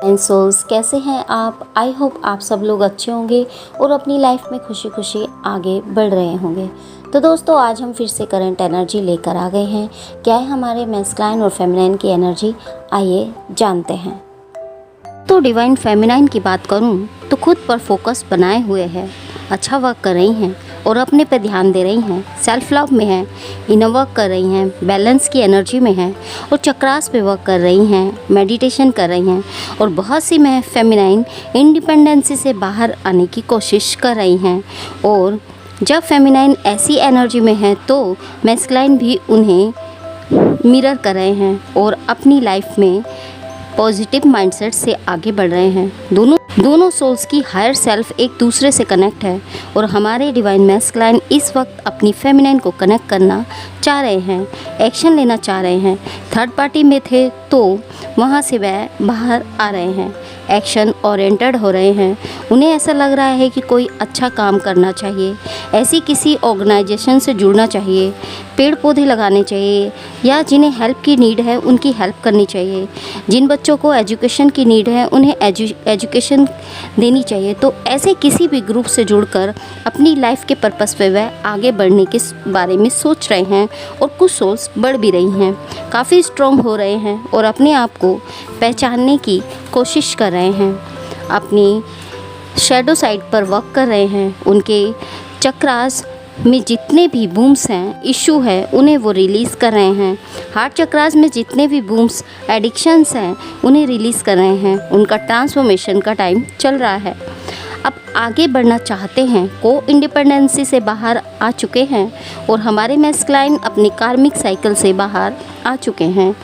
And souls, कैसे हैं आप? आई होप आप सब लोग अच्छे होंगे और अपनी लाइफ में खुशी खुशी आगे बढ़ रहे होंगे। तो दोस्तों, आज हम फिर से करंट एनर्जी लेकर आ गए हैं। क्या है हमारे मैस्कुलाइन और फेमिनाइन की एनर्जी, आइए जानते हैं। तो डिवाइन फेमिनाइन की बात करूं तो खुद पर फोकस बनाए हुए है, अच्छा वर्क कर रही हैं और अपने पे ध्यान दे रही हैं, सेल्फ लव में हैं, इनर वर्क कर रही हैं, बैलेंस की एनर्जी में हैं और चक्रास पे वर्क कर रही हैं, मेडिटेशन कर रही हैं और बहुत सी में फेमिनाइन इंडिपेंडेंसी से बाहर आने की कोशिश कर रही हैं। और जब फेमिनाइन ऐसी एनर्जी में है तो मैस्कुलाइन भी उन्हें मिरर कर रहे हैं और अपनी लाइफ में पॉजिटिव माइंडसेट से आगे बढ़ रहे हैं। दोनों सोल्स की हायर सेल्फ एक दूसरे से कनेक्ट है और हमारे डिवाइन मैस्कुलाइन इस वक्त अपनी फेमिनाइन को कनेक्ट करना चाह रहे हैं, एक्शन लेना चाह रहे हैं। थर्ड पार्टी में थे तो वहाँ से वह बाहर आ रहे हैं, एक्शन ओरिएंटेड हो रहे हैं। उन्हें ऐसा लग रहा है कि कोई अच्छा काम करना चाहिए, ऐसी किसी ऑर्गेनाइजेशन से जुड़ना चाहिए, पेड़ पौधे लगाने चाहिए या जिन्हें हेल्प की नीड है उनकी हेल्प करनी चाहिए। जिन बच्चों को एजुकेशन की नीड है उन्हें एजुकेशन देनी चाहिए। तो ऐसे किसी भी ग्रुप से जुड़कर अपनी लाइफ के पर्पस पे वह आगे बढ़ने के बारे में सोच रहे हैं और कुछ सोल्स बढ़ भी रही हैं, काफ़ी स्ट्रॉन्ग हो रहे हैं और अपने आप को पहचानने की कोशिश कर रहे हैं। अपनी शैडो साइड पर वर्क कर रहे हैं, उनके चक्रास में जितने भी बूम्स हैं, इशू है, उन्हें वो रिलीज़ कर रहे हैं। हार्ट चक्रास में जितने भी बूम्स, एडिक्शंस हैं, उन्हें रिलीज़ कर रहे हैं। उनका ट्रांसफॉर्मेशन का टाइम चल रहा है। अब आगे बढ़ना चाहते हैं, को इंडिपेंडेंसी से बाहर आ चुके हैं और हमारे मैस्कुलाइन अपनी कार्मिक साइकिल से बाहर आ चुके हैं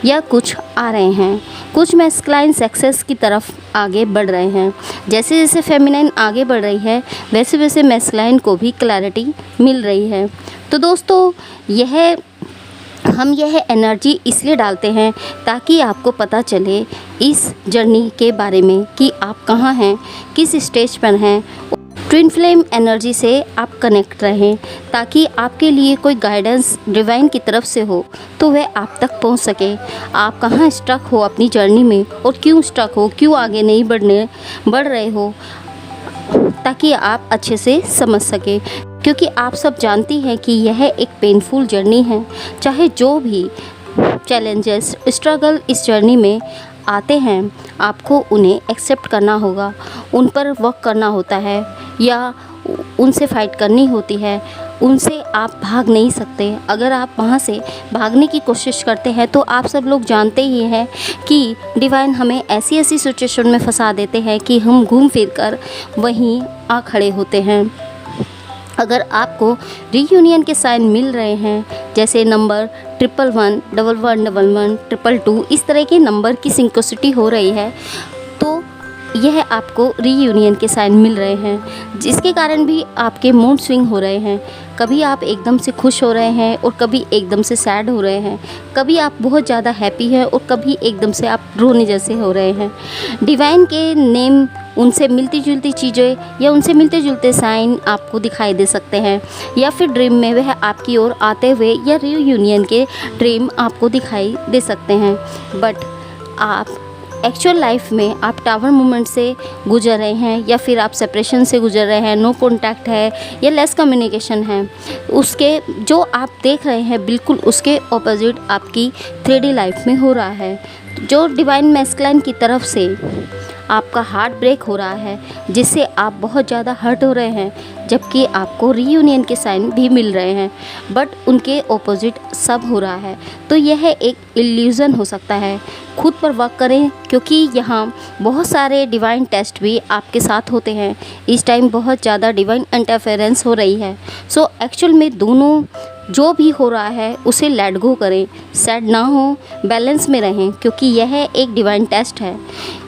या कुछ आ रहे हैं। कुछ मैस्कुलाइन सक्सेस की तरफ आगे बढ़ रहे हैं। जैसे जैसे फेमिनाइन आगे बढ़ रही है वैसे वैसे मैस्कुलाइन को भी क्लैरिटी मिल रही है। तो दोस्तों, हम यह एनर्जी इसलिए डालते हैं ताकि आपको पता चले इस जर्नी के बारे में कि आप कहाँ हैं, किस स्टेज पर हैं। ट्विन फ्लेम एनर्जी से आप कनेक्ट रहें ताकि आपके लिए कोई गाइडेंस डिवाइन की तरफ से हो तो वह आप तक पहुंच सके। आप कहाँ स्टक हो अपनी जर्नी में और क्यों स्टक हो, क्यों आगे नहीं बढ़ रहे हो, ताकि आप अच्छे से समझ सके। क्योंकि आप सब जानती हैं कि यह एक पेनफुल जर्नी है। चाहे जो भी चैलेंजेस, स्ट्रगल इस जर्नी में आते हैं, आपको उन्हें एक्सेप्ट करना होगा, उन पर वर्क करना होता है या उनसे फाइट करनी होती है। उनसे आप भाग नहीं सकते। अगर आप वहाँ से भागने की कोशिश करते हैं तो आप सब लोग जानते ही हैं कि डिवाइन हमें ऐसी ऐसी सिचुएशन में फंसा देते हैं कि हम घूम फिर कर वहीं आ खड़े होते हैं। अगर आपको रीयूनियन के साइन मिल रहे हैं, जैसे नंबर 111, 1111, 222, इस तरह के नंबर की सिंक्रोसिटी हो रही है, तो यह आपको रीयूनियन के साइन मिल रहे हैं, जिसके कारण भी आपके मूड स्विंग हो रहे हैं। कभी आप एकदम से खुश हो रहे हैं और कभी एकदम से सैड हो रहे हैं, कभी आप बहुत ज़्यादा हैप्पी हैं और कभी एकदम से आप रोने जैसे हो रहे हैं। डिवाइन के नेम, उनसे मिलती जुलती चीज़ें या उनसे मिलते जुलते साइन आपको दिखाई दे सकते हैं या फिर ड्रीम में वह आपकी ओर आते हुए या रीयूनियन के ड्रीम आपको दिखाई दे सकते हैं। बट आप एक्चुअल लाइफ में आप टावर मोमेंट से गुजर रहे हैं या फिर आप सेपरेशन से गुजर रहे हैं, नो कॉन्टैक्ट है या लेस कम्युनिकेशन है, उसके जो आप देख रहे हैं बिल्कुल उसके ऑपोजिट आपकी 3D लाइफ में हो रहा है। जो डिवाइन मैस्कुलाइन की तरफ से आपका हार्ट ब्रेक हो रहा है, जिससे आप बहुत ज़्यादा हर्ट हो रहे हैं, जबकि आपको रीयूनियन के साइन भी मिल रहे हैं, बट उनके ऑपोजिट सब हो रहा है। तो यह एक इल्यूज़न हो सकता है। खुद पर वर्क करें, क्योंकि यहाँ बहुत सारे डिवाइन टेस्ट भी आपके साथ होते हैं। इस टाइम बहुत ज़्यादा डिवाइन इंटरफेरेंस हो रही है। सो एक्चुअल में दोनों जो भी हो रहा है उसे लेट गो करें, सैड ना हो, बैलेंस में रहें, क्योंकि यह एक डिवाइन टेस्ट है।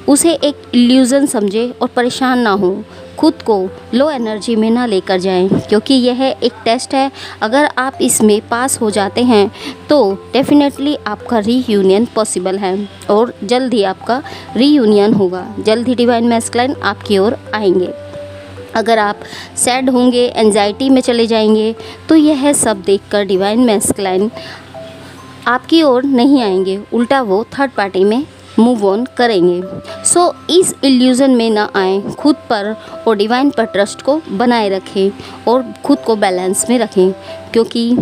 उसे एक इल्यूज़न समझें और परेशान ना हो। खुद को लो एनर्जी में ना लेकर जाएं, क्योंकि यह एक टेस्ट है। अगर आप इसमें पास हो जाते हैं तो डेफिनेटली आपका रीयूनियन पॉसिबल है और जल्द ही आपका रीयूनियन होगा। जल्द ही डिवाइन मैस्कुलाइन आपकी ओर आएंगे। अगर आप सैड होंगे, एंजाइटी में चले जाएंगे, तो यह सब देखकर डिवाइन मैस्कुलाइन आपकी ओर नहीं आएंगे, उल्टा वो थर्ड पार्टी में मूव ऑन करेंगे। सो इस इल्यूज़न में ना आए, खुद पर और डिवाइन पर ट्रस्ट को बनाए रखें और खुद को बैलेंस में रखें, क्योंकि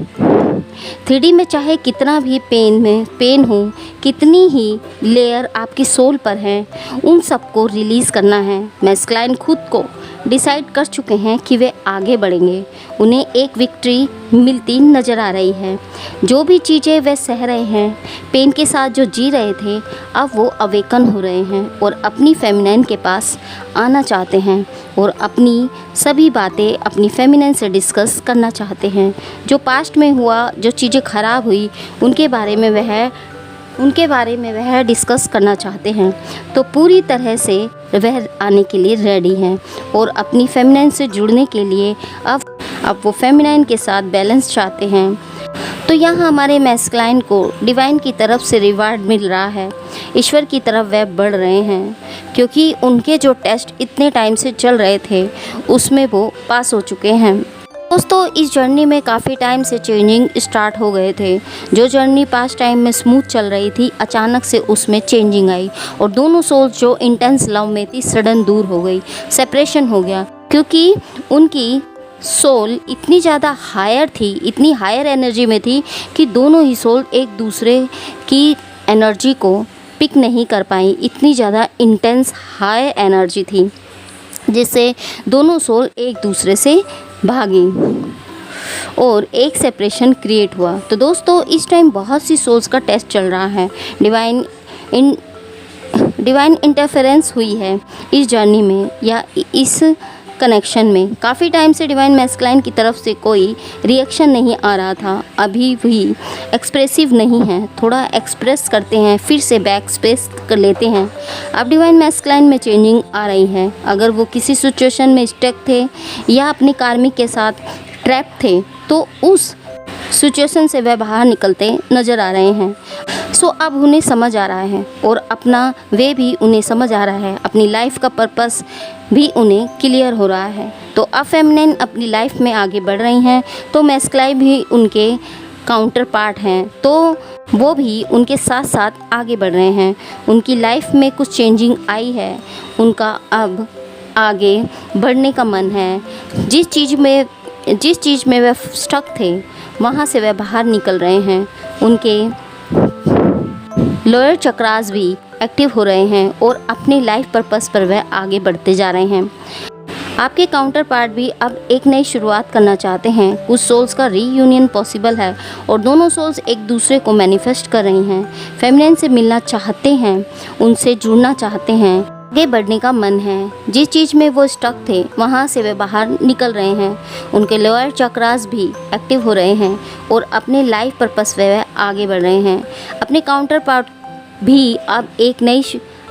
3D में चाहे कितना भी पेन हो, कितनी ही लेयर आपकी सोल पर है, उन सबको रिलीज़ करना है। मैस्कुलाइन खुद को डिसाइड कर चुके हैं कि वे आगे बढ़ेंगे। उन्हें एक विक्ट्री मिलती नज़र आ रही है। जो भी चीज़ें वे सह रहे हैं, पेन के साथ जो जी रहे थे, अब वो अवेकन हो रहे हैं और अपनी फेमिनाइन के पास आना चाहते हैं और अपनी सभी बातें अपनी फेमिनाइन से डिस्कस करना चाहते हैं। जो पास्ट में हुआ, जो चीज़ें ख़राब हुई, उनके बारे में वह डिस्कस करना चाहते हैं। तो पूरी तरह से वह आने के लिए रेडी हैं और अपनी फेमिनाइन से जुड़ने के लिए अब वो फेमिनाइन के साथ बैलेंस चाहते हैं। तो यहाँ हमारे मैस्कुलाइन को डिवाइन की तरफ से रिवार्ड मिल रहा है, ईश्वर की तरफ वह बढ़ रहे हैं, क्योंकि उनके जो टेस्ट इतने टाइम से चल रहे थे उसमें वो पास हो चुके हैं। दोस्तों, इस जर्नी में काफ़ी टाइम से चेंजिंग स्टार्ट हो गए थे। जो जर्नी पास्ट टाइम में स्मूथ चल रही थी, अचानक से उसमें चेंजिंग आई और दोनों सोल्स जो इंटेंस लव में थी सडन दूर हो गई, सेपरेशन हो गया, क्योंकि उनकी सोल इतनी ज़्यादा हायर थी, इतनी हायर एनर्जी में थी कि दोनों ही सोल एक दूसरे की एनर्जी को पिक नहीं कर पाई। इतनी ज़्यादा इंटेंस हाई एनर्जी थी जिससे दोनों सोल एक दूसरे से भागी और एक सेपरेशन क्रिएट हुआ। तो दोस्तों, इस टाइम बहुत सी सोल्स का टेस्ट चल रहा है। डिवाइन इंटरफेरेंस हुई है इस जर्नी में या इस कनेक्शन में। काफ़ी टाइम से डिवाइन मैस्कुलाइन की तरफ से कोई रिएक्शन नहीं आ रहा था, अभी भी एक्सप्रेसिव नहीं है, थोड़ा एक्सप्रेस करते हैं फिर से बैक स्पेस कर लेते हैं। अब डिवाइन मैस्कुलाइन में चेंजिंग आ रही है। अगर वो किसी सिचुएशन में स्टक थे या अपने कार्मिक के साथ ट्रैप थे, तो उस सिचुएशन से वह बाहर निकलते नज़र आ रहे हैं। सो अब उन्हें समझ आ रहा है और अपना वे भी उन्हें समझ आ रहा है, अपनी लाइफ का पर्पस भी उन्हें क्लियर हो रहा है। तो अब फेमिनिन अपनी लाइफ में आगे बढ़ रही हैं, तो मैस्कुलाइन भी उनके काउंटर पार्ट हैं, तो वो भी उनके साथ साथ आगे बढ़ रहे हैं। उनकी लाइफ में कुछ चेंजिंग आई है, उनका अब आगे बढ़ने का मन है। जिस चीज़ में वह स्टक थे, वहाँ से वह बाहर निकल रहे हैं। उनके लोअर चक्रास भी एक्टिव हो रहे हैं और अपनी लाइफ पर्पस पर वह आगे बढ़ते जा रहे हैं। आपके काउंटर पार्ट भी अब एक नई शुरुआत करना चाहते हैं। कुछ सोल्स का रीयूनियन पॉसिबल है और दोनों सोल्स एक दूसरे को मैनिफेस्ट कर रही हैं। फेमिनिन से मिलना चाहते हैं, उनसे जुड़ना चाहते हैं, आगे बढ़ने का मन है। जिस चीज़ में वो स्टक थे, वहाँ से वे बाहर निकल रहे हैं। उनके लोअर चक्रास भी एक्टिव हो रहे हैं और अपने लाइफ पर्पस पे वह आगे बढ़ रहे हैं। अपने काउंटर पार्ट भी अब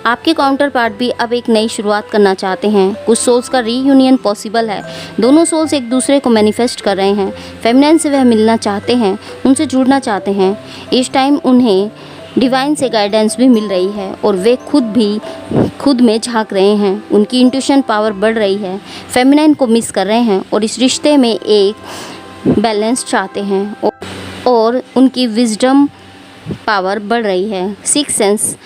आपके काउंटर पार्ट भी अब एक नई शुरुआत करना चाहते हैं। कुछ सोल्स का रीयूनियन पॉसिबल है। दोनों सोल्स एक दूसरे को मैनिफेस्ट कर रहे हैं। फेमिनिन से वह मिलना चाहते हैं, उनसे जुड़ना चाहते हैं। इस टाइम उन्हें डिवाइन से गाइडेंस भी मिल रही है और वे खुद में झांक रहे हैं। उनकी इंट्यूशन पावर बढ़ रही है। फेमिनिन को मिस कर रहे हैं और इस रिश्ते में एक बैलेंस चाहते हैं और उनकी विजडम पावर बढ़ रही है। सिक्स सेंस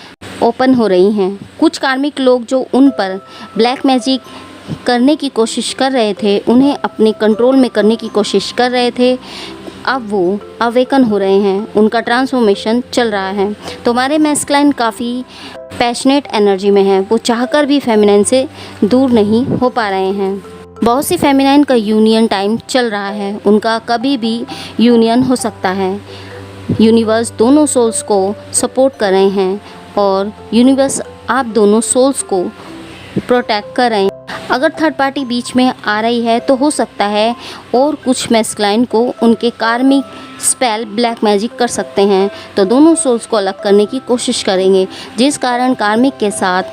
ओपन हो रही हैं। कुछ कार्मिक लोग जो उन पर ब्लैक मैजिक करने की कोशिश कर रहे थे, उन्हें अपने कंट्रोल में करने की कोशिश कर रहे थे, अब वो अवेकन हो रहे हैं। उनका ट्रांसफॉर्मेशन चल रहा है। तो हमारे मैस्कुलाइन काफ़ी पैशनेट एनर्जी में है। वो चाहकर भी फेमिनिन से दूर नहीं हो पा रहे हैं। बहुत सी फेमिनिन का यूनियन टाइम चल रहा है। उनका कभी भी यूनियन हो सकता है। यूनिवर्स दोनों सोल्स को सपोर्ट कर रहे हैं और यूनिवर्स आप दोनों सोल्स को प्रोटेक्ट कर रहे हैं। अगर थर्ड पार्टी बीच में आ रही है तो हो सकता है और कुछ मैस्कुलाइन को उनके कार्मिक स्पेल ब्लैक मैजिक कर सकते हैं, तो दोनों सोल्स को अलग करने की कोशिश करेंगे, जिस कारण कार्मिक के साथ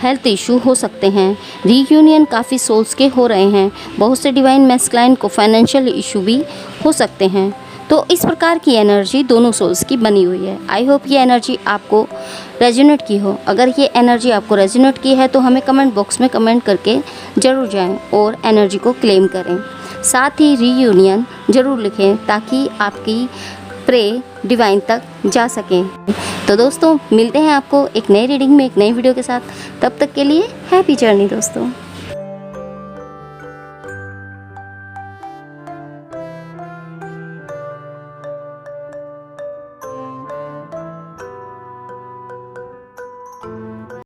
हेल्थ इशू हो सकते हैं। रीयूनियन काफ़ी सोल्स के हो रहे हैं। बहुत से डिवाइन मैस्कुलाइन को फाइनेंशियल इशू भी हो सकते हैं। तो इस प्रकार की एनर्जी दोनों सोल्स की बनी हुई है। आई होप ये एनर्जी आपको रेजोनेट की हो। अगर ये एनर्जी आपको रेजोनेट की है तो हमें कमेंट बॉक्स में कमेंट करके ज़रूर जाएं और एनर्जी को क्लेम करें। साथ ही रीयूनियन ज़रूर लिखें ताकि आपकी प्रे डिवाइन तक जा सकें। तो दोस्तों मिलते हैं आपको एक नई रीडिंग में एक नई वीडियो के साथ। तब तक के लिए हैप्पी जर्नी दोस्तों।